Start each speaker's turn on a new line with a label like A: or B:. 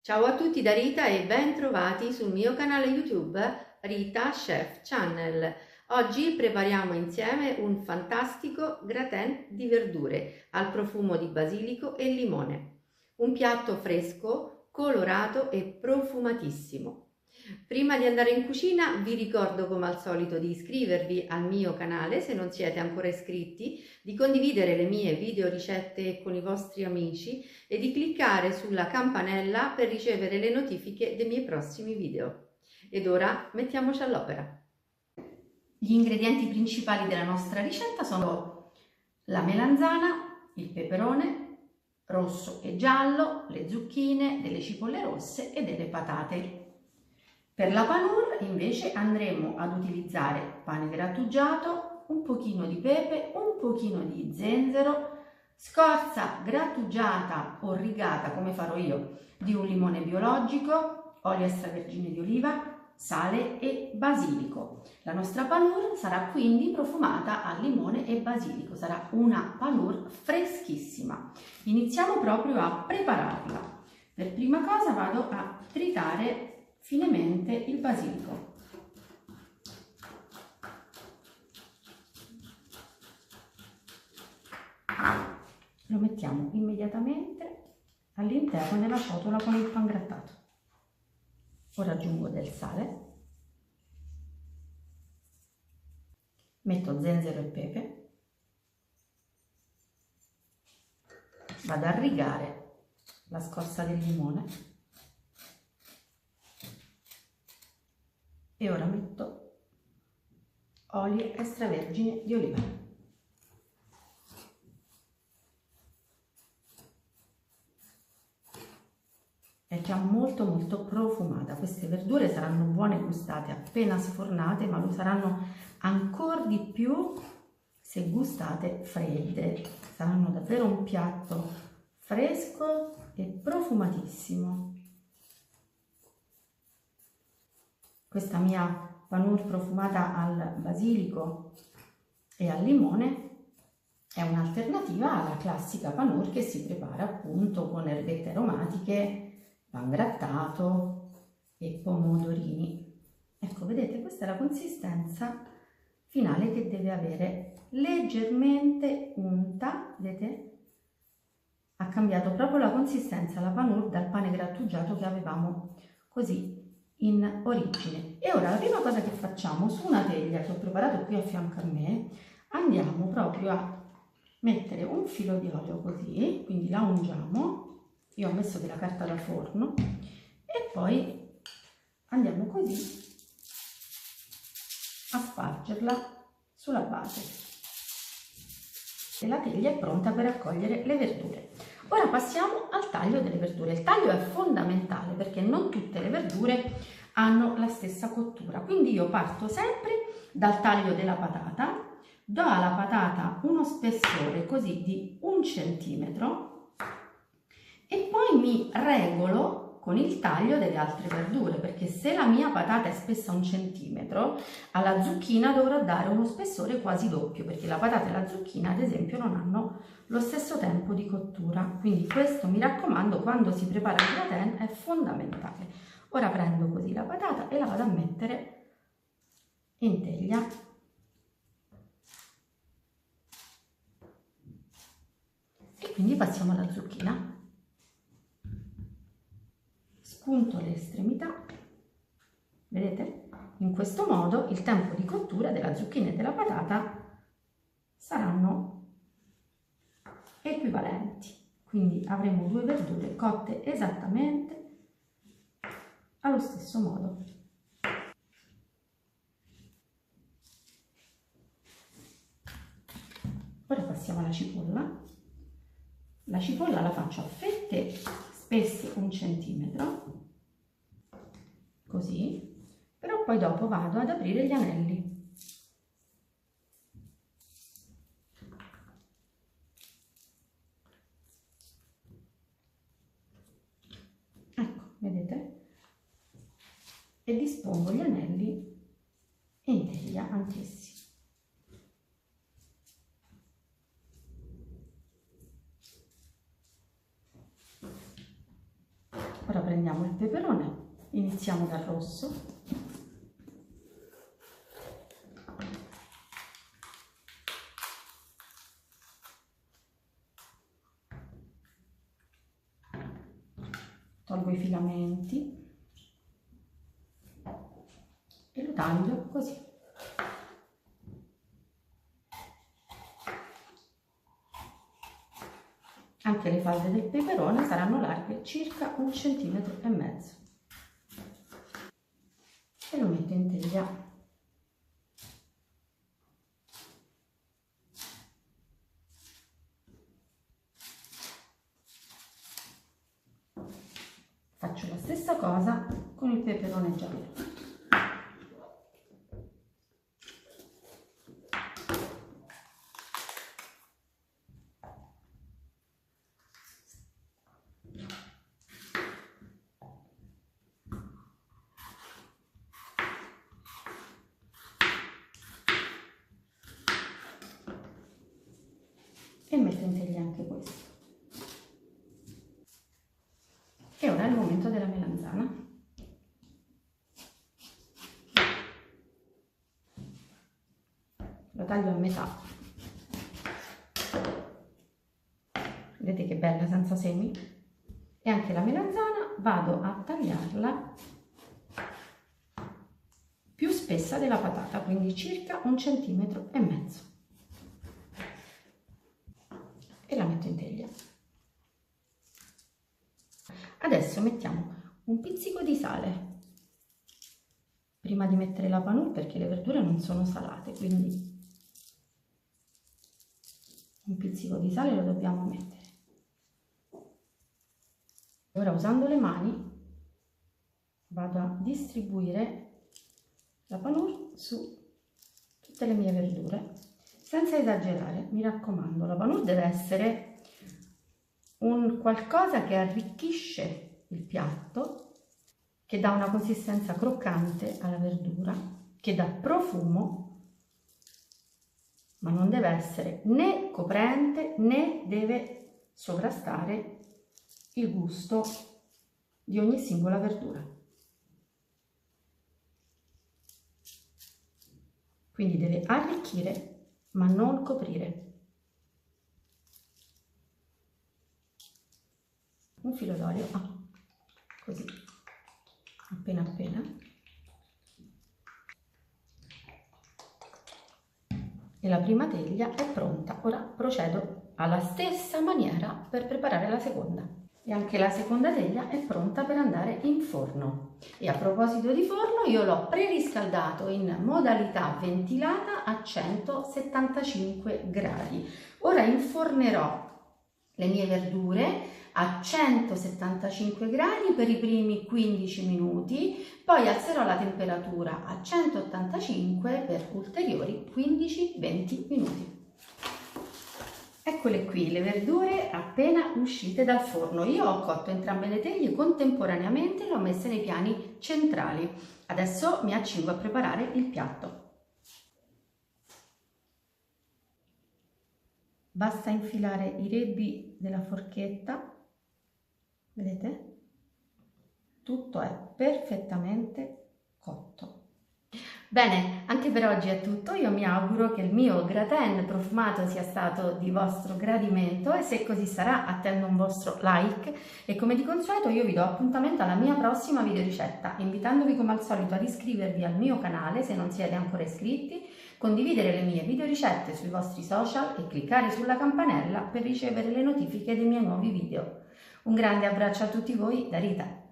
A: Ciao a tutti da Rita e ben trovati sul mio canale YouTube Rita Chef Channel. Oggi prepariamo insieme un fantastico gratin di verdure al profumo di basilico e limone. Un piatto fresco, colorato e profumatissimo. Prima di andare in cucina vi ricordo come al solito di iscrivervi al mio canale se non siete ancora iscritti, di condividere le mie video ricette con i vostri amici e di cliccare sulla campanella per ricevere le notifiche dei miei prossimi video. Ed ora mettiamoci all'opera. Gli ingredienti principali della nostra ricetta sono la melanzana, il peperone rosso e giallo, le zucchine, delle cipolle rosse e delle patate. Per la panure invece andremo ad utilizzare pane grattugiato, un pochino di pepe, un pochino di zenzero, scorza grattugiata o rigata come farò io di un limone biologico, olio extravergine di oliva, sale e basilico. La nostra panure sarà quindi profumata al limone e basilico, sarà una panure freschissima. Iniziamo proprio a prepararla. Per prima cosa vado a tritare finemente il basilico. Lo mettiamo immediatamente all'interno della ciotola con il pangrattato. Ora aggiungo del sale, metto zenzero e pepe, vado a rigare la scorza del limone e ora metto olio extravergine di oliva. È già molto profumata. Queste verdure saranno buone gustate appena sfornate, ma lo saranno ancora di più se gustate fredde. Saranno davvero un piatto fresco e profumatissimo. Questa mia panure profumata al basilico e al limone è un'alternativa alla classica panure che si prepara appunto con erbette aromatiche, pangrattato e pomodorini. Ecco, vedete, questa è la consistenza finale che deve avere, leggermente unta, vedete? Ha cambiato proprio la consistenza la panure dal pane grattugiato che avevamo così in origine. E ora la prima cosa che facciamo, su una teglia che ho preparato qui a fianco a me, andiamo proprio a mettere un filo di olio così, quindi la ungiamo. Io ho messo della carta da forno e poi andiamo così a spargerla sulla base e la teglia è pronta per raccogliere le verdure. Ora passiamo al taglio delle verdure. Il taglio è fondamentale perché non tutte le verdure hanno la stessa cottura, quindi io parto sempre dal taglio della patata, do alla patata uno spessore così di 1 centimetro e poi mi regolo con il taglio delle altre verdure, perché se la mia patata è spessa 1 centimetro, alla zucchina dovrò dare uno spessore quasi doppio, perché la patata e la zucchina ad esempio non hanno lo stesso tempo di cottura, quindi questo mi raccomando quando si prepara il gratin è fondamentale. Ora prendo così la patata e la vado a mettere in teglia. E quindi passiamo alla zucchina. Spunto le estremità, vedete? In questo modo il tempo di cottura della zucchina e della patata saranno equivalenti, quindi avremo 2 verdure cotte esattamente allo stesso modo. Ora passiamo alla cipolla. La cipolla la faccio a fette spesse 1 centimetro, così, però poi dopo vado ad aprire gli anelli. Ecco, vedete? E dispongo gli anelli in teglia anch'essi.
B: prendiamo il peperone, iniziamo dal rosso. Tolgo i filamenti e lo taglio così. Anche le falde del peperone saranno larghe circa 1,5 cm e lo metto in teglia. Faccio la stessa cosa con il peperone giallo. E metto in teglia anche questo. E ora è il momento della melanzana. Lo taglio a metà. Vedete che bella, senza semi? E anche la melanzana vado a tagliarla più spessa della patata, quindi circa 1,5 cm. E la metto in teglia. Adesso mettiamo un pizzico di sale prima di mettere la panù, perché le verdure non sono salate, quindi un pizzico di sale lo dobbiamo mettere. Ora, usando le mani, vado a distribuire la panù su tutte le mie verdure, senza esagerare, mi raccomando. La panù deve essere un qualcosa che arricchisce il piatto, che dà una consistenza croccante alla verdura, che dà profumo, ma non deve essere né coprente né deve sovrastare il gusto di ogni singola verdura. Quindi deve arricchire ma non coprire. Un filo d'olio, così, appena appena. E la prima teglia è pronta. Ora procedo alla stessa maniera per preparare la seconda. E anche la seconda teglia è pronta per andare in forno. E a proposito di forno, io l'ho preriscaldato in modalità ventilata a 175 gradi. Ora infornerò le mie verdure a 175 gradi per i primi 15 minuti, poi alzerò la temperatura a 185 per ulteriori 15-20 minuti. Eccole qui le verdure appena uscite dal forno. Io ho cotto entrambe le teglie contemporaneamente e le ho messe nei piani centrali. Adesso mi accingo a preparare il piatto. Basta infilare i rebbi della forchetta, vedete? Tutto è perfettamente cotto. Bene, anche per oggi è tutto. Io mi auguro che il mio gratin profumato sia stato di vostro gradimento e se così sarà attendo un vostro like e come di consueto io vi do appuntamento alla mia prossima videoricetta, invitandovi come al solito ad iscrivervi al mio canale se non siete ancora iscritti, condividere le mie videoricette sui vostri social e cliccare sulla campanella per ricevere le notifiche dei miei nuovi video. Un grande abbraccio a tutti voi da Rita.